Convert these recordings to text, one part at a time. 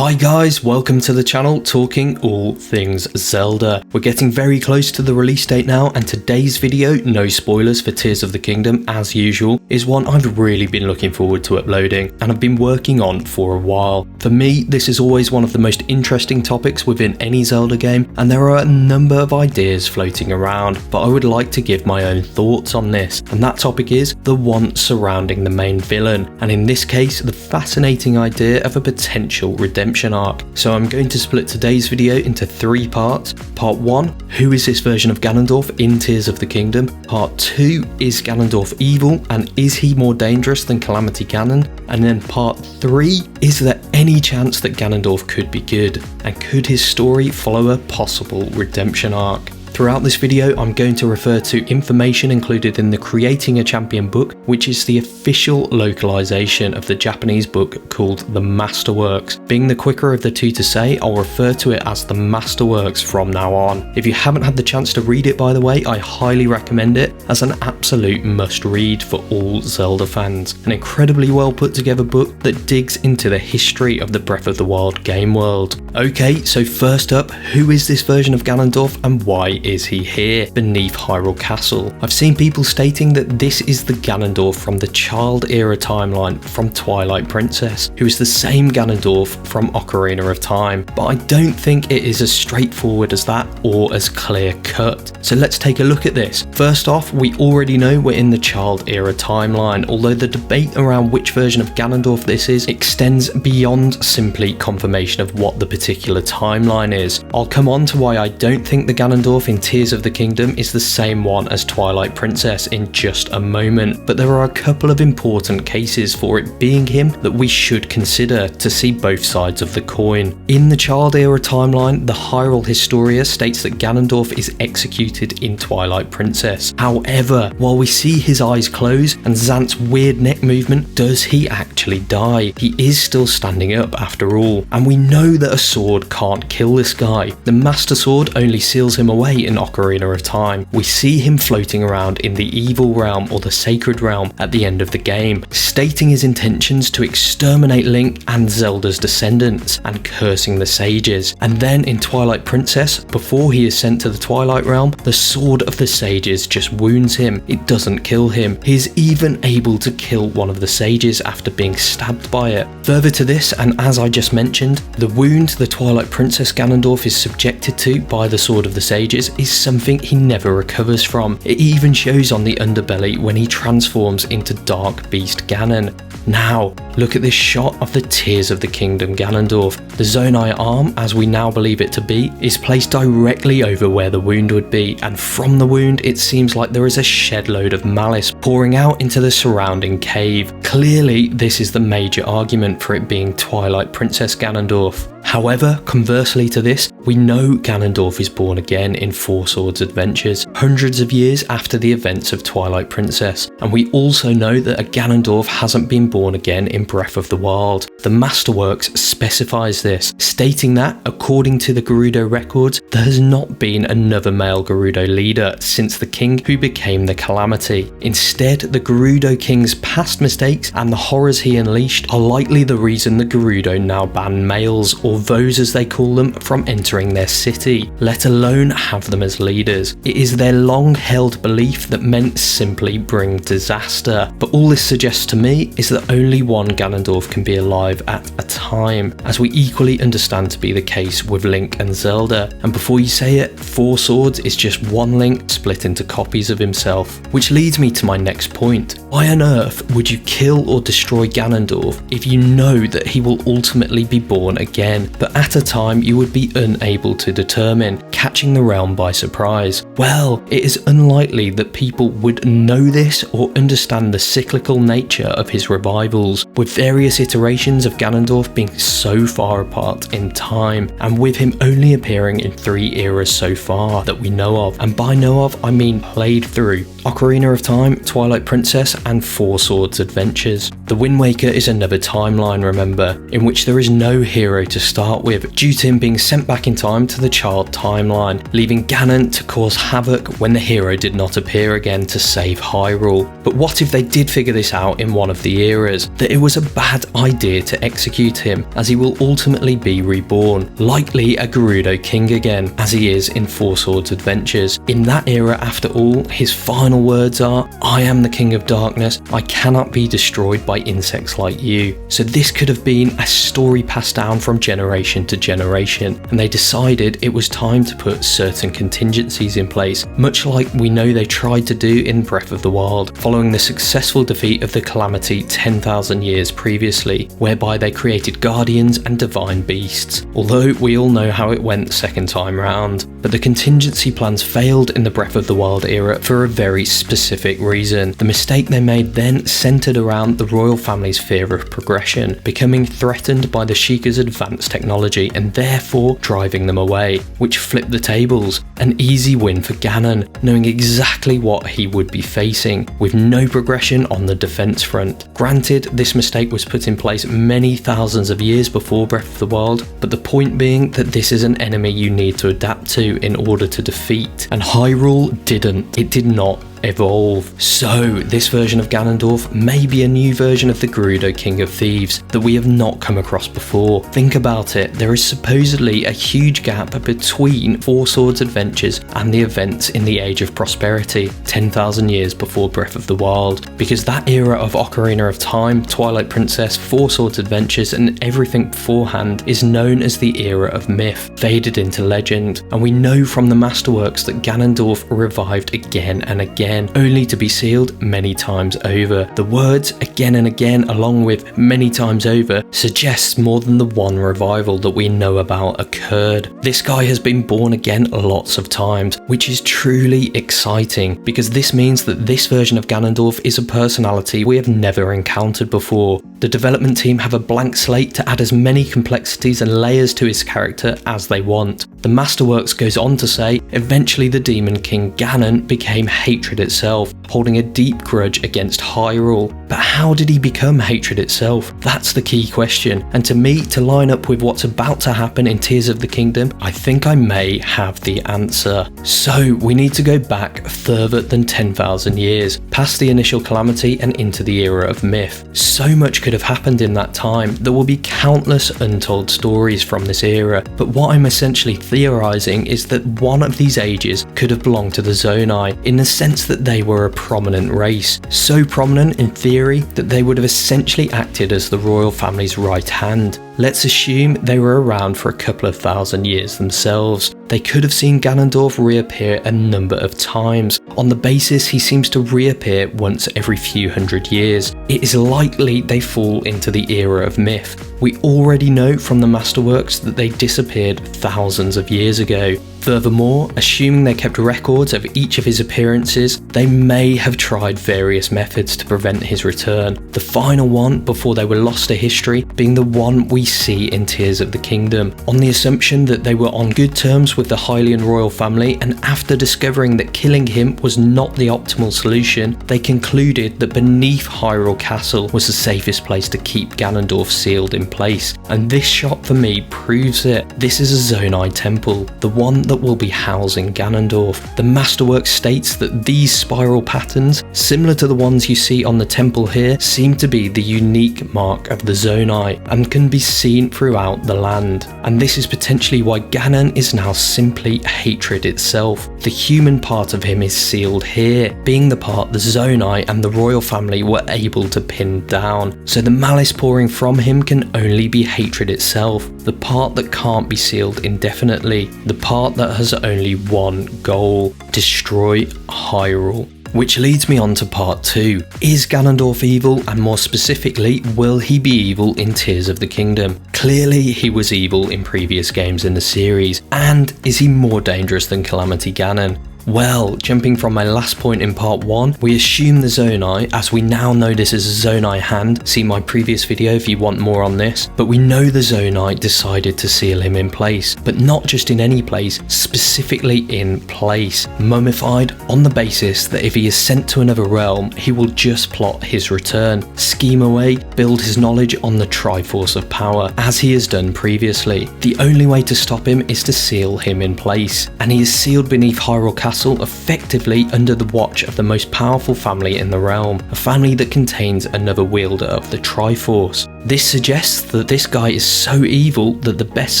Hi guys, welcome to the channel talking all things Zelda. We're getting very close to the release date now, and today's video, no spoilers for Tears of the Kingdom as usual, is one I've really been looking forward to uploading and I've been working on for a while. For me, this is always one of the most interesting topics within any Zelda game, and there are a number of ideas floating around, but I would like to give my own thoughts on this, and that topic is the want surrounding the main villain, and in this case, the fascinating idea of a potential redemption arc. So I'm going to split today's video into three parts. Part 1, who is this version of Ganondorf in Tears of the Kingdom? Part 2, is Ganondorf evil and is he more dangerous than Calamity Ganon? And then part 3, is there any chance that Ganondorf could be good? And could his story follow a possible redemption arc? Throughout this video, I'm going to refer to information included in the Creating a Champion book, which is the official localization of the Japanese book called The Masterworks. Being the quicker of the two to say, I'll refer to it as The Masterworks from now on. If you haven't had the chance to read it, by the way, I highly recommend it as an absolute must-read for all Zelda fans. An incredibly well put together book that digs into the history of the Breath of the Wild game world. Okay, so first up, who is this version of Ganondorf and why is he here beneath Hyrule Castle? I've seen people stating that this is the Ganondorf from the child era timeline from Twilight Princess, who is the same Ganondorf from Ocarina of Time, but I don't think it is as straightforward as that or as clear cut. So let's take a look at this. First off, we already know we're in the child era timeline, although the debate around which version of Ganondorf this is extends beyond simply confirmation of what the particular timeline is. I'll come on to why I don't think the Ganondorf in Tears of the Kingdom is the same one as Twilight Princess in just a moment, but there are a couple of important cases for it being him that we should consider to see both sides of the coin. In the child era timeline, the Hyrule Historia states that Ganondorf is executed in Twilight Princess. However, while we see his eyes close and Zant's weird neck movement, does he actually die? He is still standing up after all, and we know that a sword can't kill this guy. The Master Sword only seals him away in Ocarina of Time. We see him floating around in the evil realm or the sacred realm at the end of the game, stating his intentions to exterminate Link and Zelda's descendants and cursing the sages. And then in Twilight Princess, before he is sent to the Twilight Realm, the sword of the sages just wounds him. It doesn't kill him. He is even able to kill one of the sages after being stabbed by it. Further to this, and as I just mentioned, the wound the Twilight Princess Ganondorf is subjected to by the sword of the sages is something he never recovers from. It even shows on the underbelly when he transforms into Dark Beast Ganon. Now, look at this shot of the Tears of the Kingdom Ganondorf. The Zonai arm, as we now believe it to be, is placed directly over where the wound would be, and from the wound it seems like there is a shed load of malice pouring out into the surrounding cave. Clearly, this is the major argument for it being Twilight Princess Ganondorf. However, conversely to this, we know Ganondorf is born again in Four Swords Adventures, hundreds of years after the events of Twilight Princess, and we also know that a Ganondorf hasn't been born again in Breath of the Wild. The Masterworks specifies this, stating that, according to the Gerudo records, there has not been another male Gerudo leader since the king who became the Calamity. Instead, the Gerudo King's past mistakes and the horrors he unleashed are likely the reason the Gerudo now ban males, or those as they call them, from entering their city, let alone have them as leaders. It is their long-held belief that men simply bring disaster, but all this suggests to me is that only one Ganondorf can be alive at a time, as we equally understand to be the case with Link and Zelda. And before you say it, Four Swords is just one Link split into copies of himself. Which leads me to my next point. Why on earth would you kill or destroy Ganondorf if you know that he will ultimately be born again, but at a time you would be unable to determine, catching the realm by surprise? Well, it is unlikely that people would know this or understand the cyclical nature of his revivals, with various iterations of Ganondorf being so far apart in time, and with him only appearing in 3 eras so far that we know of, and by know of I mean played through: Ocarina of Time, Twilight Princess and Four Swords Adventures. The Wind Waker is another timeline, remember, in which there is no hero to start with, due to him being sent back in time to the child timeline, leaving Ganon to cause havoc when the hero did not appear again to save Hyrule. But what if they did figure this out in one of the eras, that it was a bad idea to execute him, as he will ultimately be reborn, likely a Gerudo King again, as he is in Four Swords Adventures. In that era, after all, his final words are, "I am the King of Darkness, I cannot be destroyed by insects like you." So this could have been a story passed down from generation to generation, and they decided it was time to put certain contingencies in place, much like we know they tried to do in Breath of the Wild, following the successful defeat of the Calamity 10,000 years previously, whereby they created guardians and divine beasts, although we all know how it went the second time round. But the contingency plans failed in the Breath of the Wild era for a very specific reason. The mistake they made then centered around the royal family's fear of progression, becoming threatened by the Sheikah's advanced technology and therefore driving them away, which flipped the tables. An easy win for Ganon, knowing exactly what he would be facing, with no progression on the defense front. Granted, this mistake was put in place many thousands of years before Breath of the Wild, but the point being that this is an enemy you need to adapt to in order to defeat, and Hyrule didn't. It did not evolve. So this version of Ganondorf may be a new version of the Gerudo King of Thieves that we have not come across before. Think about it, there is supposedly a huge gap between Four Swords Adventures and the events in the Age of Prosperity, 10,000 years before Breath of the Wild, because that era of Ocarina of Time, Twilight Princess, Four Swords Adventures and everything beforehand is known as the era of myth, faded into legend, and we know from the masterworks that Ganondorf revived again and again, only to be sealed many times over. The words again and again, along with many times over, suggests more than the one revival that we know about occurred. This guy has been born again lots of times, which is truly exciting, because this means that this version of Ganondorf is a personality we have never encountered before. The development team have a blank slate to add as many complexities and layers to his character as they want. The Masterworks goes on to say, eventually the Demon King Ganon became hatred itself, holding a deep grudge against Hyrule. But how did he become hatred itself? That's the key question, and to me, to line up with what's about to happen in Tears of the Kingdom, I think I may have the answer. So we need to go back further than 10,000 years, past the initial calamity and into the era of myth. So much could have happened in that time. There will be countless untold stories from this era, but what I'm essentially theorizing is that one of these ages could have belonged to the Zonai, in the sense that they were a prominent race, so prominent in theory that they would have essentially acted as the royal family's right hand. Let's assume they were around for a couple of thousand years themselves. They could have seen Ganondorf reappear a number of times, on the basis he seems to reappear once every few hundred years. It is likely they fall into the era of myth. We already know from the Masterworks that they disappeared thousands of years ago. Furthermore, assuming they kept records of each of his appearances, they may have tried various methods to prevent his return, the final one before they were lost to history being the one we see in Tears of the Kingdom, on the assumption that they were on good terms with the Hylian royal family, and after discovering that killing him was not the optimal solution, they concluded that beneath Hyrule Castle was the safest place to keep Ganondorf sealed in place, and this shot for me proves it. This is a Zonai temple, the one that will be housing Ganondorf. The Masterwork states that these spiral patterns, similar to the ones you see on the temple here, seem to be the unique mark of the Zonai and can be seen throughout the land. And this is potentially why Ganon is now simply hatred itself. The human part of him is sealed here, being the part the Zonai and the royal family were able to pin down. So the malice pouring from him can only be hatred itself, the part that can't be sealed indefinitely, the part that has only one goal: destroy Hyrule. Which leads me on to part 2. Is Ganondorf evil, and more specifically, will he be evil in Tears of the Kingdom? Clearly he was evil in previous games in the series, and is he more dangerous than Calamity Ganon? Well, jumping from my last point in part 1, we assume the Zonai, as we now know this is a Zonai hand, see my previous video if you want more on this, but we know the Zonai decided to seal him in place, but not just in any place, specifically in place, mummified on the basis that if he is sent to another realm, he will just plot his return, scheme away, build his knowledge on the Triforce of Power, as he has done previously. The only way to stop him is to seal him in place, and he is sealed beneath Hyrule Castle castle effectively under the watch of the most powerful family in the realm, a family that contains another wielder of the Triforce. This suggests that this guy is so evil that the best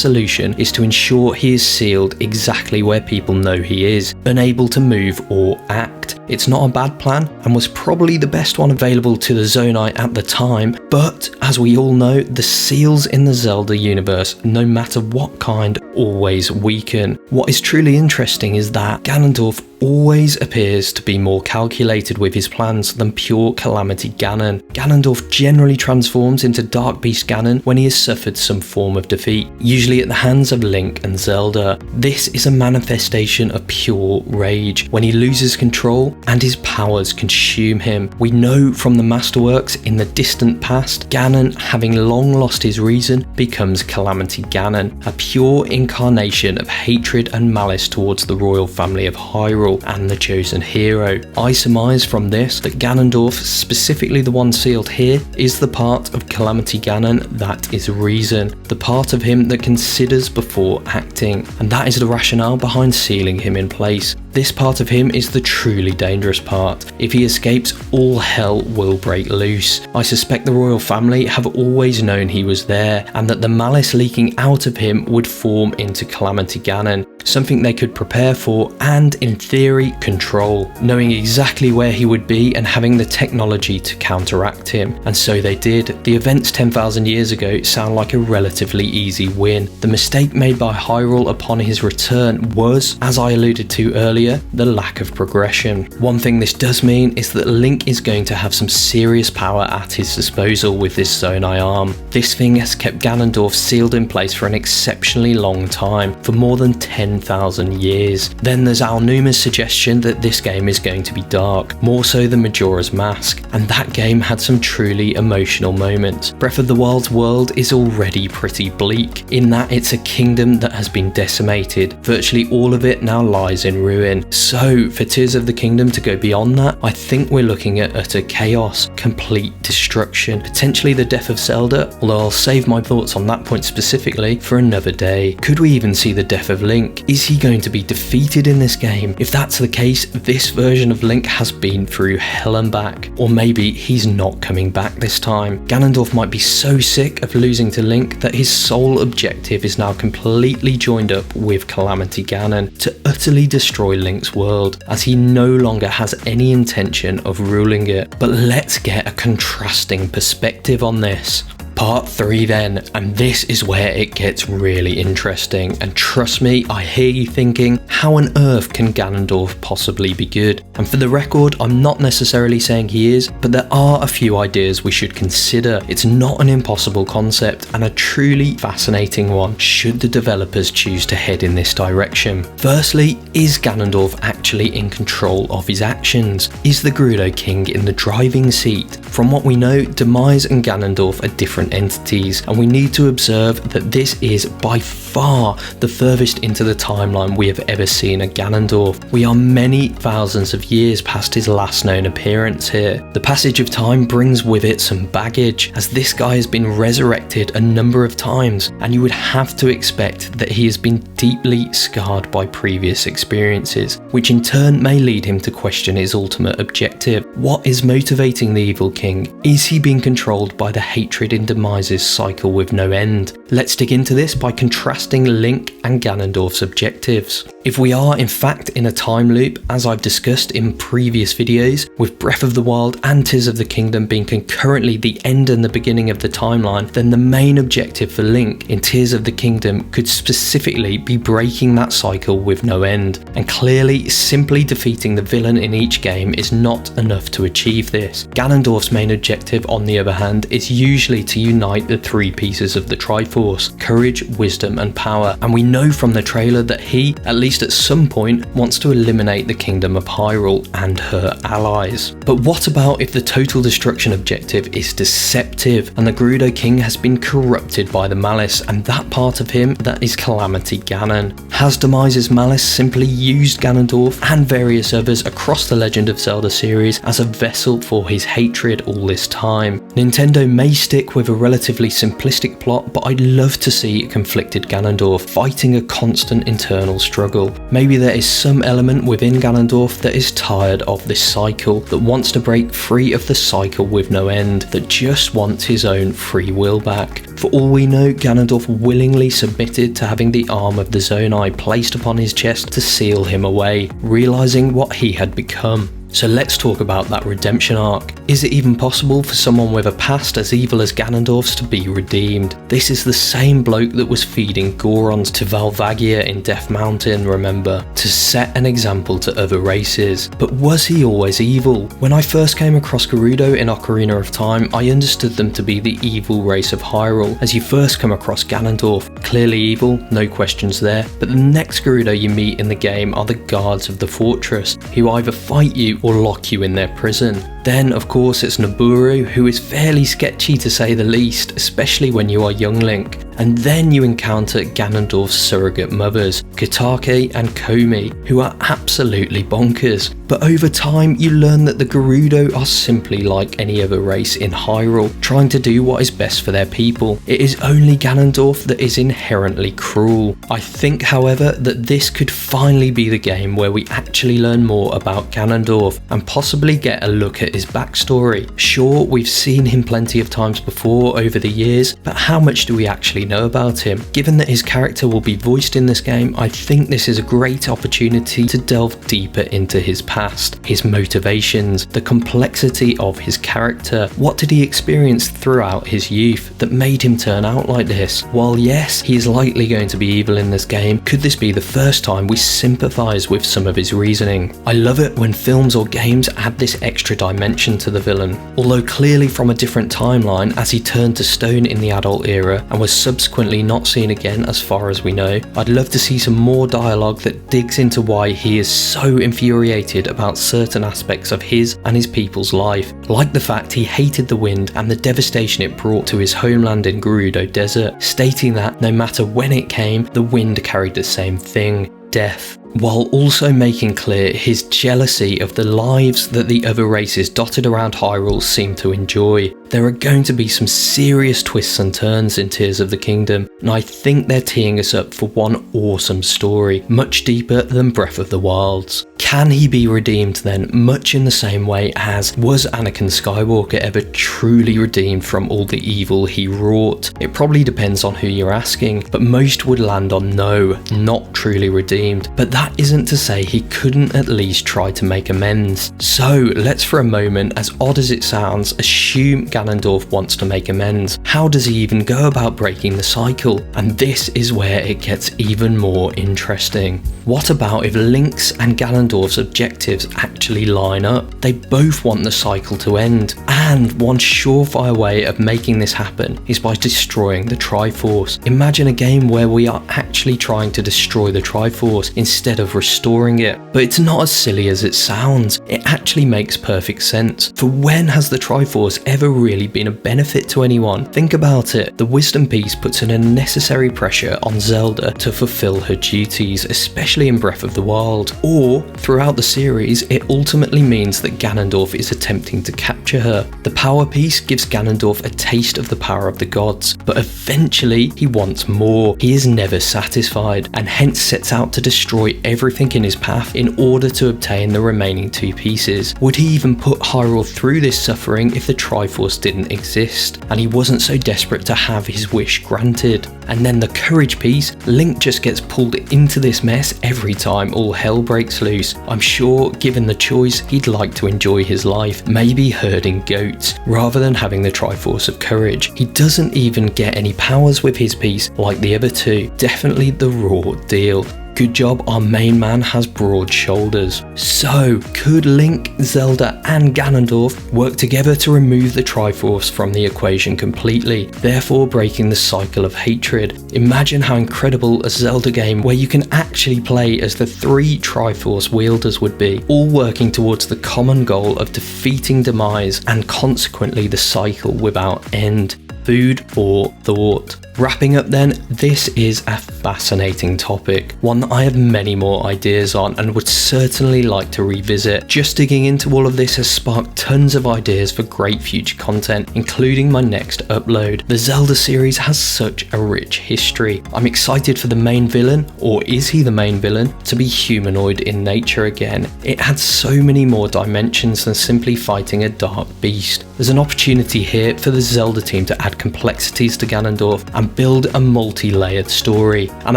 solution is to ensure he is sealed exactly where people know he is, unable to move or act. It's not a bad plan and was probably the best one available to the Zonai at the time, but as we all know, the seals in the Zelda universe, no matter what kind, always weaken. What is truly interesting is that Ganondorf always appears to be more calculated with his plans than pure Calamity Ganon. Ganondorf generally transforms into Dark Beast Ganon when he has suffered some form of defeat, usually at the hands of Link and Zelda. This is a manifestation of pure rage, when he loses control and his powers consume him. We know from the Masterworks in the distant past, Ganon, having long lost his reason, becomes Calamity Ganon, a pure incarnation of hatred and malice towards the royal family of Hyrule and the chosen hero. I surmise from this that Ganondorf, specifically the one sealed here, is the part of Calamity Ganon that is reason, the part of him that considers before acting, and that is the rationale behind sealing him in place. This part of him is the truly dangerous part. If he escapes, all hell will break loose. I suspect the royal family have always known he was there, and that the malice leaking out of him would form into Calamity Ganon, something they could prepare for and, in theory, control, knowing exactly where he would be and having the technology to counteract him. And so they did. The events 10,000 years ago sound like a relatively easy win. The mistake made by Hyrule upon his return was, as I alluded to earlier, the lack of progression. One thing this does mean is that Link is going to have some serious power at his disposal with this Zonai arm. This thing has kept Ganondorf sealed in place for an exceptionally long time, for more than 10,000 years. Then there's Alnuma's suggestion that this game is going to be dark, more so than Majora's Mask, and that game had some truly emotional moments. Breath of the Wild's world is already pretty bleak, in that it's a kingdom that has been decimated. Virtually all of it now lies in ruin. So for Tears of the Kingdom to go beyond that, I think we're looking at utter chaos, complete destruction, potentially the death of Zelda, although I'll save my thoughts on that point specifically for another day. Could we even see the death of Link? Is he going to be defeated in this game? If that's the case, this version of Link has been through hell and back, or maybe he's not coming back this time. Ganondorf might be so sick of losing to Link that his sole objective is now completely joined up with Calamity Ganon to utterly destroy Link's world, as he no longer has any intention of ruling it. But let's get a contrasting perspective on this. Part 3 then, and this is where it gets really interesting, and trust me, I hear you thinking, how on earth can Ganondorf possibly be good? And for the record, I'm not necessarily saying he is, but there are a few ideas we should consider. It's not an impossible concept, and a truly fascinating one, should the developers choose to head in this direction. Firstly, is Ganondorf actually in control of his actions? Is the Gerudo King in the driving seat? From what we know, Demise and Ganondorf are different entities, and we need to observe that this is by far the furthest into the timeline we have ever seen a Ganondorf. We are many thousands of years past his last known appearance here. The passage of time brings with it some baggage, as this guy has been resurrected a number of times, and you would have to expect that he has been deeply scarred by previous experiences, which in turn may lead him to question his ultimate objective. What is motivating the evil king? Is he being controlled by the hatred in Demise's cycle with no end? Let's dig into this by contrasting Link and Ganondorf's objectives. If we are in fact in a time loop, as I've discussed in previous videos, with Breath of the Wild and Tears of the Kingdom being concurrently the end and the beginning of the timeline, then the main objective for Link in Tears of the Kingdom could specifically be breaking that cycle with no end. And clearly, simply defeating the villain in each game is not enough to achieve this. Ganondorf's main objective, on the other hand, is usually to unite the three pieces of the Triforce: courage, wisdom and power, and we know from the trailer that he, at least at some point, wants to eliminate the Kingdom of Hyrule and her allies. But what about if the total destruction objective is deceptive and the Gerudo King has been corrupted by the malice, and that part of him that is Calamity Ganon? Has Demise's malice simply used Ganondorf and various others across the Legend of Zelda series as a vessel for his hatred all this time? Nintendo may stick with a relatively simplistic plot, but I'd love to see a conflicted Ganondorf fighting a constant internal struggle. Maybe there is some element within Ganondorf that is tired of this cycle, that wants to break free of the cycle with no end, that just wants his own free will back. For all we know, Ganondorf willingly submitted to having the arm of the Zonai placed upon his chest to seal him away, realizing what he had become. So let's talk about that redemption arc. Is it even possible for someone with a past as evil as Ganondorf's to be redeemed? This is the same bloke that was feeding Gorons to Valvagia in Death Mountain, remember, to set an example to other races. But was he always evil? When I first came across Gerudo in Ocarina of Time, I understood them to be the evil race of Hyrule. As you first come across Ganondorf, clearly evil, no questions there, but the next Gerudo you meet in the game are the guards of the fortress, who either fight you or lock you in their prison. Then of course it's Nabooru, who is fairly sketchy to say the least, especially when you are young Link. And then you encounter Ganondorf's surrogate mothers, Kitake and Komi, who are absolutely bonkers. But over time you learn that the Gerudo are simply like any other race in Hyrule, trying to do what is best for their people. It is only Ganondorf that is inherently cruel. I think however that this could finally be the game where we actually learn more about Ganondorf and possibly get a look at his backstory. Sure, we've seen him plenty of times before over the years, but how much do we actually know about him? Given that his character will be voiced in this game, I think this is a great opportunity to delve deeper into his past, his motivations, the complexity of his character. What did he experience throughout his youth that made him turn out like this? While yes, he is likely going to be evil in this game, could this be the first time we sympathise with some of his reasoning? I love it when films or games add this extra dimension to the villain. Although clearly from a different timeline, as he turned to stone in the adult era and was subsequently not seen again as far as we know, I'd love to see some more dialogue that digs into why he is so infuriated about certain aspects of his and his people's life, like the fact he hated the wind and the devastation it brought to his homeland in Gerudo Desert, stating that no matter when it came, the wind carried the same thing: death. While also making clear his jealousy of the lives that the other races dotted around Hyrule seem to enjoy. There are going to be some serious twists and turns in Tears of the Kingdom, and I think they're teeing us up for one awesome story, much deeper than Breath of the Wild's. Can he be redeemed then, much in the same way as was Anakin Skywalker ever truly redeemed from all the evil he wrought? It probably depends on who you're asking, but most would land on no, not truly redeemed. But that isn't to say he couldn't at least try to make amends. So let's for a moment, as odd as it sounds, assume Ganondorf wants to make amends. How does he even go about breaking the cycle? And this is where it gets even more interesting. What about if Link's and Ganondorf's objectives actually line up? They both want the cycle to end, and one surefire way of making this happen is by destroying the Triforce. Imagine a game where we are actually trying to destroy the Triforce instead of restoring it. But it's not as silly as it sounds. It actually makes perfect sense. For when has the Triforce ever really been a benefit to anyone? Think about it. The Wisdom Piece puts an unnecessary pressure on Zelda to fulfill her duties, especially in Breath of the Wild. Or, throughout the series, it ultimately means that Ganondorf is attempting to capture her. The Power Piece gives Ganondorf a taste of the power of the gods, but eventually he wants more. He is never satisfied, and hence sets out to destroy everything in his path in order to obtain the remaining two pieces. Would he even put Hyrule through this suffering if the Triforce didn't exist, and he wasn't so desperate to have his wish granted? And then the Courage Piece, Link just gets pulled into this mess every time all hell breaks loose. I'm sure, given the choice, he'd like to enjoy his life, maybe herding goats, rather than having the Triforce of Courage. He doesn't even get any powers with his piece like the other two. Definitely the raw deal. Good job, our main man has broad shoulders. So, could Link, Zelda and Ganondorf work together to remove the Triforce from the equation completely, therefore breaking the cycle of hatred? Imagine how incredible a Zelda game where you can actually play as the three Triforce wielders would be, all working towards the common goal of defeating Demise and consequently the cycle without end. Food for thought. Wrapping up then, this is a fascinating topic, one that I have many more ideas on and would certainly like to revisit. Just digging into all of this has sparked tons of ideas for great future content, including my next upload. The Zelda series has such a rich history. I'm excited for the main villain, or is he the main villain, to be humanoid in nature again. It had so many more dimensions than simply fighting a dark beast. There's an opportunity here for the Zelda team to add complexities to Ganondorf and build a multi-layered story, and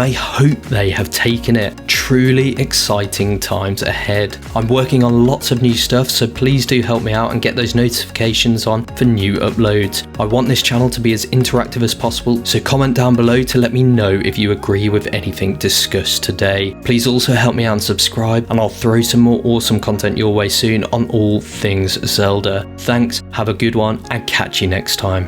I hope they have taken it. Truly exciting times ahead. I'm working on lots of new stuff, so please do help me out and get those notifications on for new uploads. I want this channel to be as interactive as possible, so comment down below to let me know if you agree with anything discussed today. Please also help me out and subscribe, and I'll throw some more awesome content your way soon on all things Zelda. Thanks, have a good one, and catch you next time.